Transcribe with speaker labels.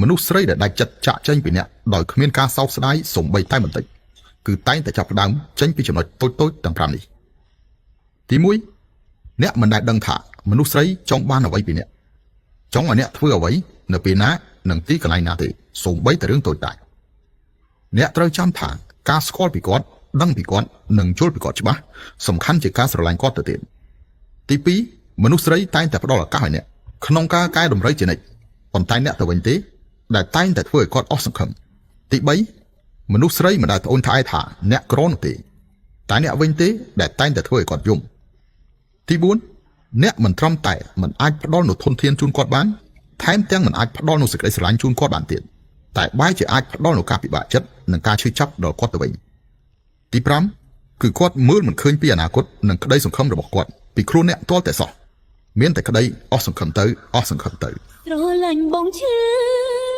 Speaker 1: មនុស្សស្រីដែលដាច់ចិត្តចាក់ចេញពីអ្នកដោយគ្មានការសោកស្ដាយសូម្បីតែបន្តិចគឺតែងតែចាប់ផ្ដើមចេញពីចំណុចតូចៗទាំង5នេះទី1អ្នកមិនដែលដឹងថាមនុស្សស្រីចង់បានអ្វីពីអ្នកចង់ឲ្យអ្នកធ្វើអ្វីនៅពេលណានិងទីកន្លែងណាទេសូម្បីតែរឿងតូចតាចអ្នកត្រូវចាំថាការស្គាល់ពីគាត់ដឹងពីគាត់និងយល់ពីគាត់ច្បាស់សំខាន់ជាការស្រឡាញ់គាត់ទៅទៀតទី2មនុស្សស្រីតែងតែផ្ដល់ឱកាសឲ្យអ្នកក្នុងការកែតម្រូវជានិច្ចប៉ុន្តែអ្នកទៅវិញទេដែលតែងតែធ្វើឲ្យគាត់អស់សង្ឃឹមទី3មនុស្សស្រីមិនដែលត្អូញត្អែថាអ្នកក្រនោះទេតែអ្នកវិញទេដែលតែងតែធ្វើឲ្យគាត់យំទី4អ្នកមិនត្រឹមតែមិនអាចផ្ដល់នូវធនធានជូនគាត់បានថែមទាំងមិនអាចផ្ដល់នូវសេចក្តីស្រឡាញ់ជូនគាត់បានទៀតតែបែរជាអាចផ្ដល់នូវការពិបាកចិត្តនិងការឈឺចាប់ដល់គាត់ទៅវិញទី5គឺគាត់មើលមិនឃើញពីអនាគតនិងក្តីសង្ឃឹមរបស់គាត់ពីខ្លួនអ្នកទាល់តែសោះមានតែក្តីអស់សង្ឃឹមទៅអស់សង្ឃឹមទៅ
Speaker 2: ស្រឡាញ់បងឈឺ